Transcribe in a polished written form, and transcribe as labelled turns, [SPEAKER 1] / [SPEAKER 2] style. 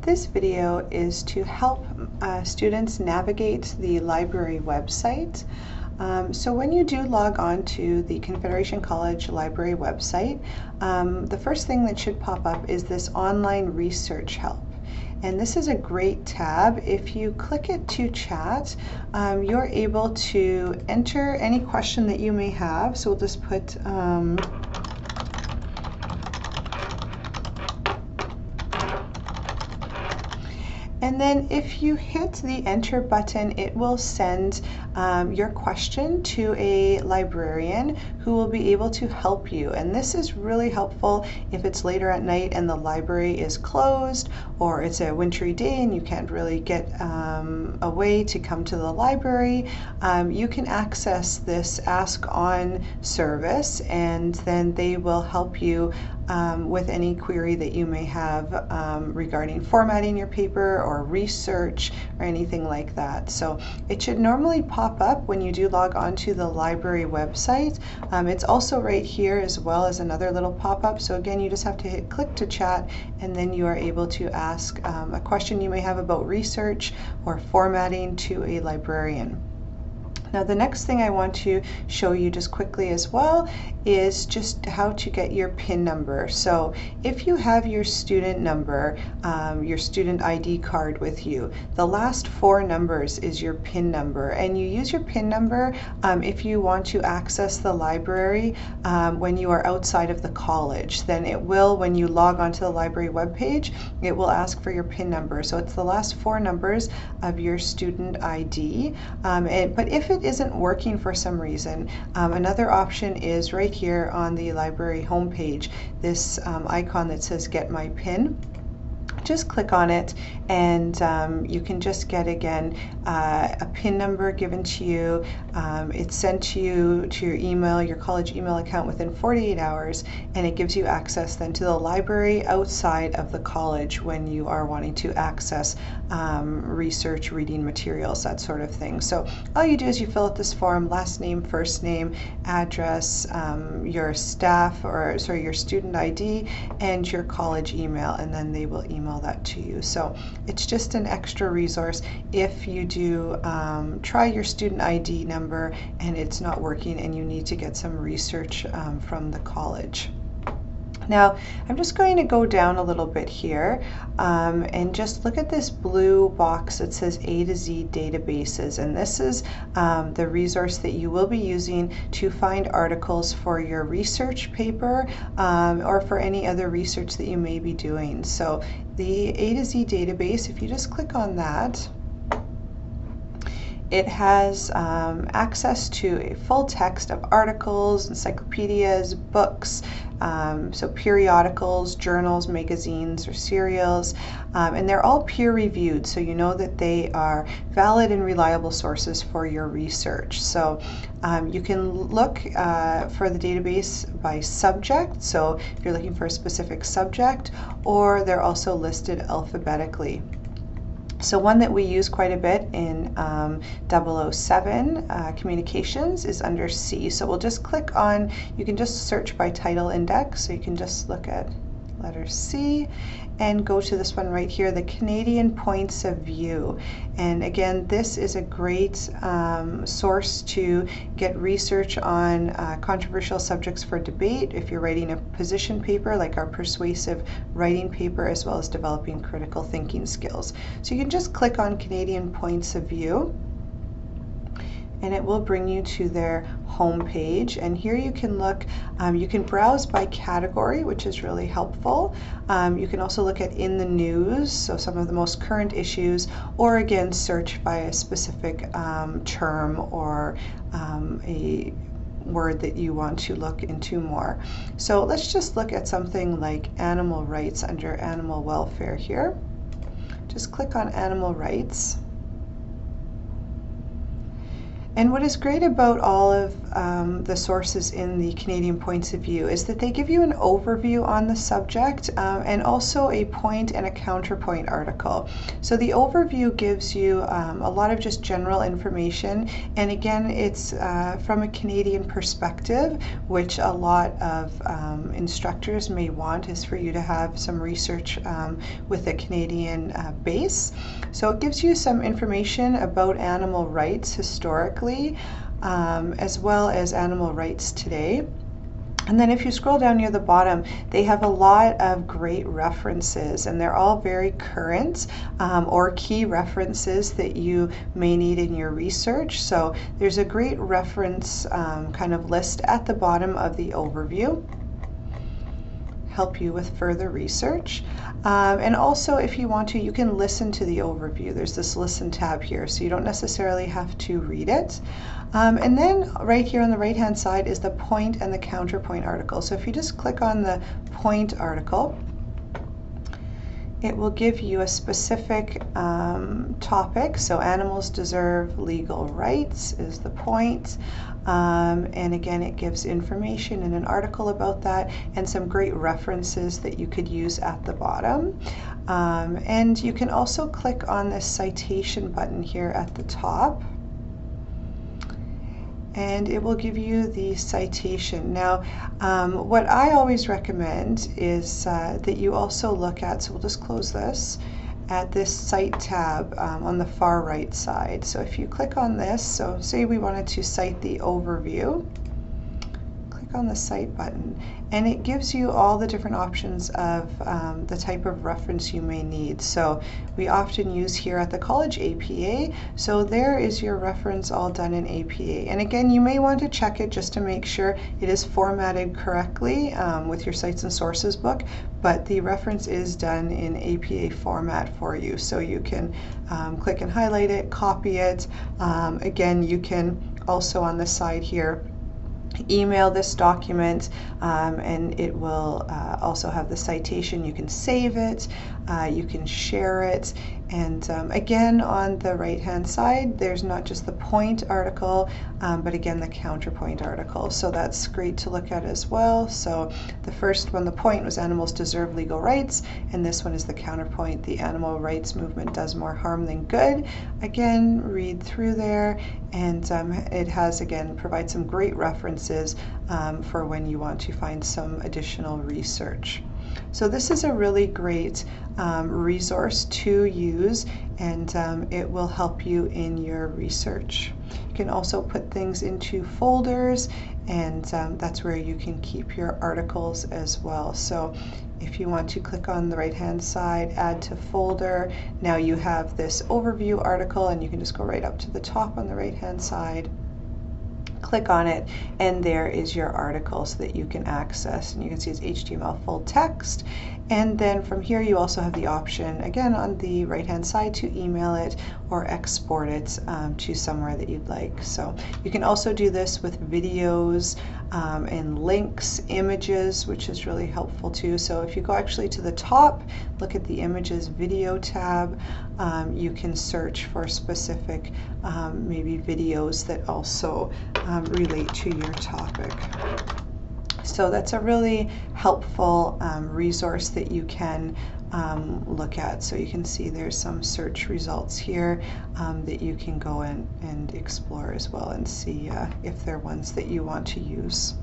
[SPEAKER 1] This video is to help students navigate the library website. So when you do log on to the Confederation College Library website, the first thing that should pop up is this online research help. And this is a great tab. If you click it to chat, you're able to enter any question that you may have. So we'll just put and then if you hit the enter button, it will send your question to a librarian who will be able to help you. And this is really helpful if it's later at night and the library is closed, or it's a wintry day and you can't really get a way to come to the library. You can access this AskON service, and then they will help you with any query that you may have regarding formatting your paper or research or anything like that. So it should normally pop up when you do log on to the library website. It's also right here as well as another little pop-up. So again, you just have to hit click to chat, and then you are able to ask a question you may have about research or formatting to a librarian. Now the next thing I want to show you just quickly as well is just how to get your PIN number. So if you have your student number, your student ID card with you, the last 4 numbers is your PIN number, and you use your PIN number if you want to access the library when you are outside of the college. Then it will, when you log onto the library webpage, it will ask for your PIN number. So it's the last 4 numbers of your student ID. But if it isn't working for some reason, another option is right here on the library homepage, this icon that says Get My PIN. Just click on it, and you can just get again a PIN number given to you. It's sent to you to your email, your college email account, within 48 hours, and it gives you access then to the library outside of the college when you are wanting to access research, reading materials, that sort of thing. So all you do is you fill out this form: last name, first name, address, your staff, or sorry, your student ID, and your college email, and then they will email that to you. So it's just an extra resource if you do try your student ID number and it's not working and you need to get some research from the college. Now I'm just going to go down a little bit here and just look at this blue box that says A to Z databases, and this is the resource that you will be using to find articles for your research paper or for any other research that you may be doing. So the A to Z database, if you just click on that, it has access to a full text of articles, encyclopedias, books, so periodicals, journals, magazines, or serials, and they're all peer-reviewed, so you know that they are valid and reliable sources for your research. So you can look for the database by subject, so if you're looking for a specific subject, or they're also listed alphabetically. So one that we use quite a bit in 007 communications is under C. So we'll just click on, you can just search by title index, so you can just look at letter C and go to this one right here, the Canadian Points of View. And again, this is a great source to get research on controversial subjects for debate if you're writing a position paper like our persuasive writing paper, as well as developing critical thinking skills. So you can just click on Canadian Points of View, and it will bring you to their home page. And here you can look, you can browse by category, which is really helpful. You can also look at in the news, so some of the most current issues, or again search by a specific term or a word that you want to look into more. So let's just look at something like animal rights under animal welfare here. Just click on animal rights. And what is great about all of the sources in the Canadian Points of View is that they give you an overview on the subject and also a point and a counterpoint article. So the overview gives you a lot of just general information, and again it's from a Canadian perspective, which a lot of instructors may want, is for you to have some research with a Canadian base. So it gives you some information about animal rights historically, as well as animal rights today. And then if you scroll down near the bottom, they have a lot of great references, and they're all very current or key references that you may need in your research. So there's a great reference kind of list at the bottom of the overview, help you with further research. And also, if you want to, you can listen to the overview. There's this listen tab here, so you don't necessarily have to read it. And then right here on the right hand side is the point and the counterpoint article. So if you just click on the point article, it will give you a specific topic. So animals deserve legal rights is the point. And again, it gives information in an article about that and some great references that you could use at the bottom. And you can also click on this citation button here at the top, and it will give you the citation. Now, what I always recommend is that you also look at, so we'll just close this, at this Cite tab on the far right side. So if you click on this, so say we wanted to cite the overview, click on the Cite button, and it gives you all the different options of the type of reference you may need. So we often use here at the college APA, so there is your reference all done in APA. And again, you may want to check it just to make sure it is formatted correctly with your Cites and Sources book, but the reference is done in APA format for you. So you can click and highlight it, copy it. Again, you can also on the side here email this document, and it will also have the citation. You can save it, you can share it, and again on the right hand side there's not just the point article, but again the counterpoint article. So that's great to look at as well. So the first one, the point, was animals deserve legal rights, and this one is the counterpoint, the animal rights movement does more harm than good. Again, read through there, and it has, again, provides some great references for when you want to find some additional research. So this is a really great resource to use, and it will help you in your research. You can also put things into folders, and that's where you can keep your articles as well. So if you want to click on the right hand side, add to folder, now you have this overview article, and you can just go right up to the top on the right hand side, click on it, and there is your article so that you can access, and you can see it's HTML full text. And then from here you also have the option, again on the right hand side, to email it or export it to somewhere that you'd like. So you can also do this with videos and links, images, which is really helpful too. So if you go actually to the top, look at the images video tab, you can search for specific maybe videos that also relate to your topic. So that's a really helpful resource that you can look at. So you can see there's some search results here that you can go in and explore as well, and see if they're ones that you want to use.